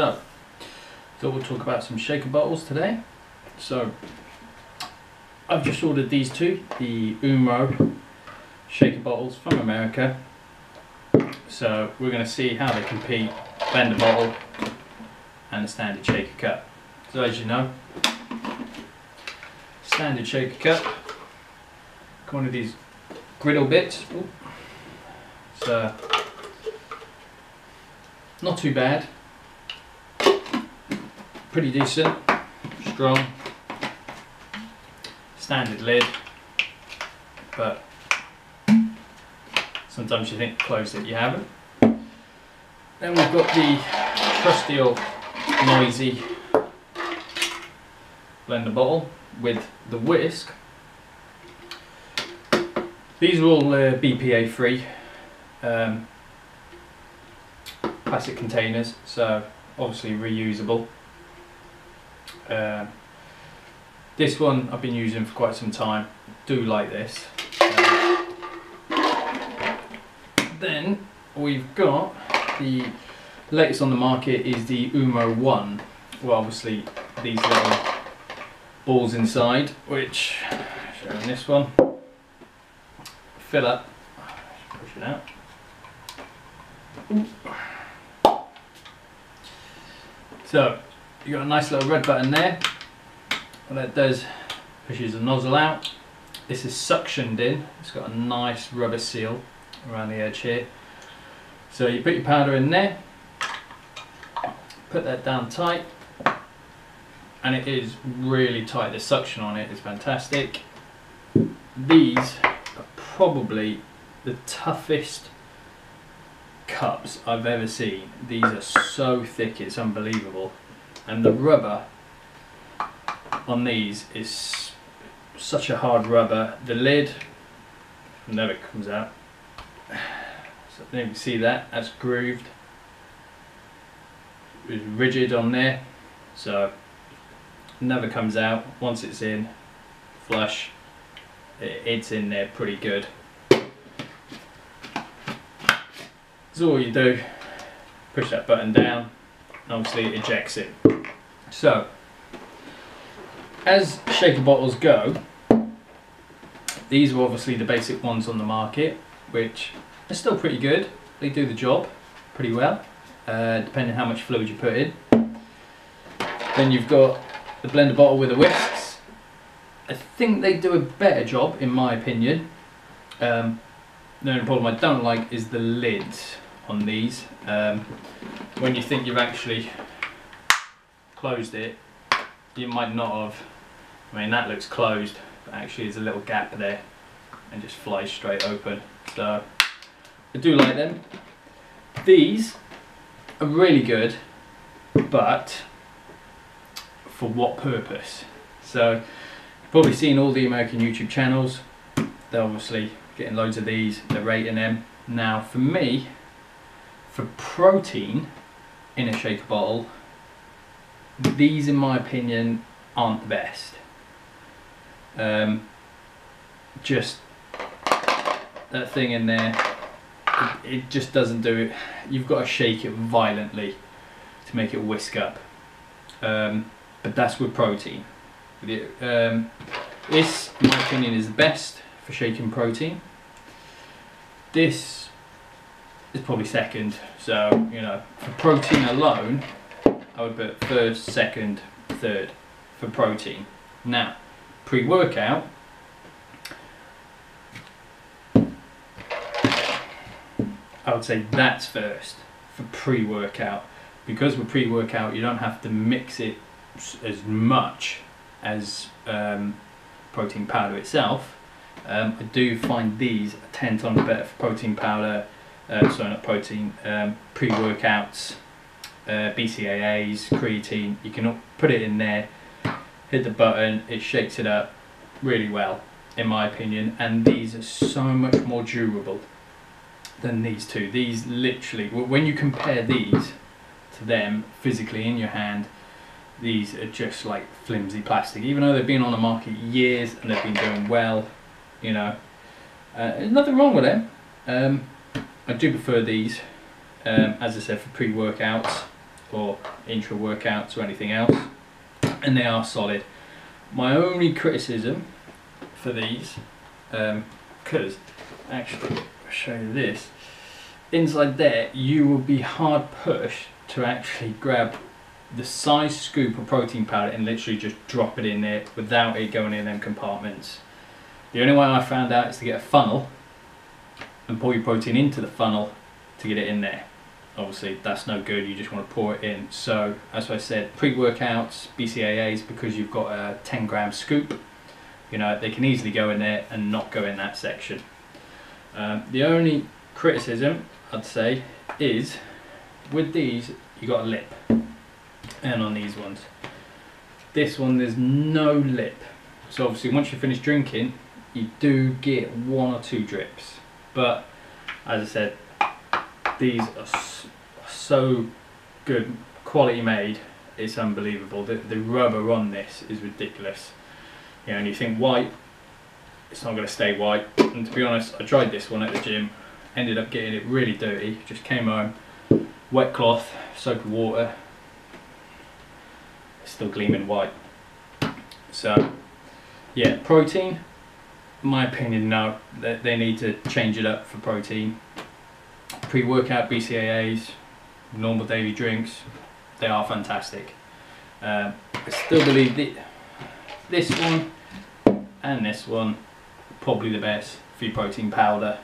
So, thought we'll talk about some shaker bottles today. So, I've just ordered these two, the Umoro shaker bottles from America. So, we're going to see how they compete, blender bottle and a standard shaker cup. So, as you know, standard shaker cup, got one of these griddle bits. Ooh. So, not too bad, pretty decent, strong, standard lid, but sometimes you think closed it, you haven't. Then we've got the trusty old noisy blender bottle with the whisk. These are all BPA free. Plastic containers, so obviously reusable. This one I've been using for quite some time. Do like this. Then we've got the latest on the market is the Umoro 1. Well, obviously these little balls inside, which showing this one, fill up. Push it out. Ooh. So, you've got a nice little red button there. What that does, pushes the nozzle out. This is suctioned in. It's got a nice rubber seal around the edge here. So you put your powder in there, put that down tight, and it is really tight. The suction on it is fantastic. These are probably the toughest cups I've ever seen. These are so thick, it's unbelievable, and the rubber on these is such a hard rubber. The lid never comes out, so you can see that's grooved. It's rigid on there, so never comes out. Once it's in flush, it's in there pretty good. So all you do, push that button down, and obviously it ejects it. So, as shaker bottles go, these are obviously the basic ones on the market, which are still pretty good. They do the job pretty well, depending how much fluid you put in. Then you've got the blender bottle with the whisks. I think they do a better job, in my opinion. The only problem I don't like is the lids on these. When you think you've actually closed it, you might not have. I mean, that looks closed, but actually there's a little gap there and just flies straight open. So I do like them. These are really good, but for what purpose? So you've probably seen all the American YouTube channels. They're obviously getting loads of these, they're rating them. Now for me, for protein in a shaker bottle, these in my opinion aren't the best. Just that thing in there, it just doesn't do it. You've got to shake it violently to make it whisk up. But that's with protein. This, in my opinion, is the best for shaking protein. This is probably second, so you know, for protein alone I would put first, second, third for protein. Now pre-workout, I would say that's first for pre-workout, because with pre-workout you don't have to mix it as much as protein powder itself. I do find these 10 times better for protein powder, sorry not protein, pre-workouts, BCAAs, creatine. You can put it in there, hit the button, it shakes it up really well in my opinion, and these are so much more durable than these two. These literally, when you compare these to them physically in your hand, these are just like flimsy plastic, even though they've been on the market years and they've been doing well, you know. There's nothing wrong with them. I do prefer these, as I said, for pre-workouts. or intra workouts or anything else, and they are solid. My only criticism for these, because actually I'll show you this, inside there you will be hard pushed to actually grab the size scoop of protein powder and literally just drop it in there without it going in them compartments. The only way I found out is to get a funnel and pour your protein into the funnel to get it in there. Obviously that's no good, you just want to pour it in. So as I said, pre-workouts, BCAAs, because you've got a 10-gram scoop, you know, they can easily go in there and not go in that section. The only criticism I'd say is with these you got a lip, and on these ones, this one there's no lip. So obviously once you finish drinking you do get 1 or 2 drips, but as I said, these are so good quality made, it's unbelievable. The rubber on this is ridiculous. You know, and you think white, it's not going to stay white, and to be honest I tried this one at the gym, ended up getting it really dirty, just came home, wet cloth, soap and water, it's still gleaming white. So yeah, protein, in my opinion, no, they need to change it up for protein. Pre-workout BCAAs, normal daily drinks, they are fantastic. I still believe this one and this one probably the best for your protein powder.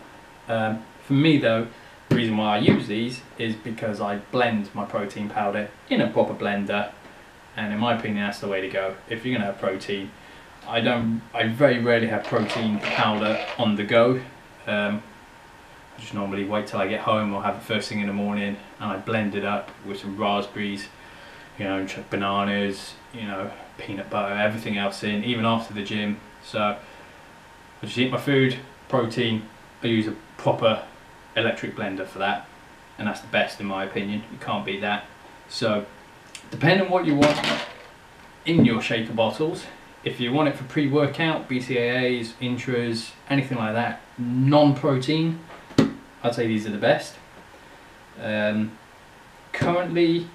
For me though, the reason why I use these is because I blend my protein powder in a proper blender, and in my opinion that's the way to go. If you're going to have protein, I very rarely have protein powder on the go. I just normally wait till I get home or have it first thing in the morning, and I blend it up with some raspberries, you know, bananas, you know, peanut butter, everything else in, even after the gym. So I just eat my food, protein, I use a proper electric blender for that, and that's the best in my opinion. You can't beat that. So depending on what you want in your shaker bottles, if you want it for pre-workout, BCAAs, intras, anything like that, non-protein, I'd say these are the best. Currently,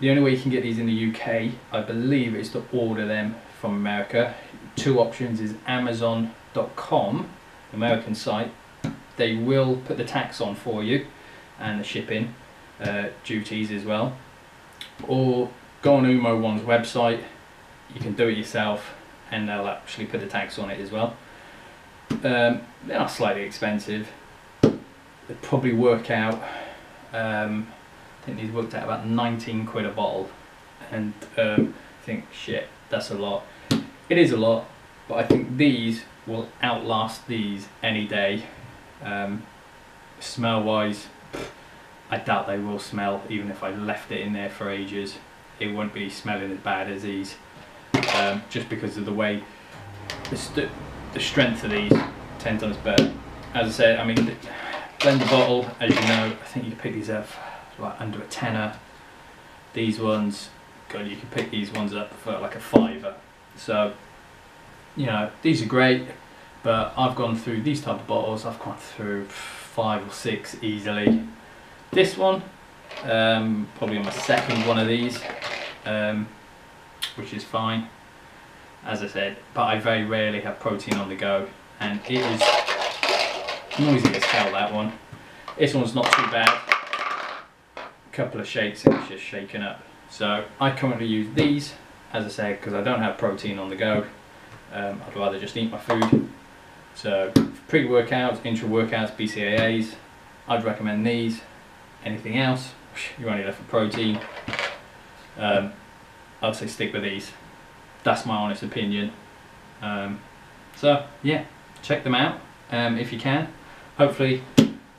the only way you can get these in the UK, I believe, is to order them from America. 2 options is Amazon.com, American site. They will put the tax on for you and the shipping duties as well. Or go on Umo's website, you can do it yourself and they'll actually put the tax on it as well. They are slightly expensive. They probably work out, I think these worked out about 19 quid a bottle, and I think shit, that's a lot. It is a lot, but I think these will outlast these any day. Smell wise, I doubt they will smell, even if I left it in there for ages. It won't be smelling as bad as these, just because of the way the strength of these 10 times better. As I said, I mean, blend the bottle, as you know, I think you can pick these up for like under a tenner. These ones, God, you can pick these ones up for like a £5. So, you know, these are great, but I've gone through these type of bottles, I've gone through 5 or 6 easily. This one, probably my second one of these, which is fine, as I said, but I very rarely have protein on the go, and it is noisy as hell, that one. This one's not too bad. A couple of shakes and it's just shaken up. So I currently use these, as I said, because I don't have protein on the go. I'd rather just eat my food. So pre-workouts, intra-workouts, BCAAs, I'd recommend these. Anything else, you're only left for protein. I'd say stick with these. That's my honest opinion. So yeah, check them out if you can. Hopefully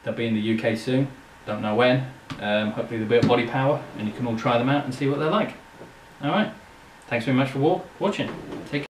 they'll be in the UK soon, don't know when. Hopefully they'll be at Body Power and you can all try them out and see what they're like. Alright, thanks very much for watching. Take care.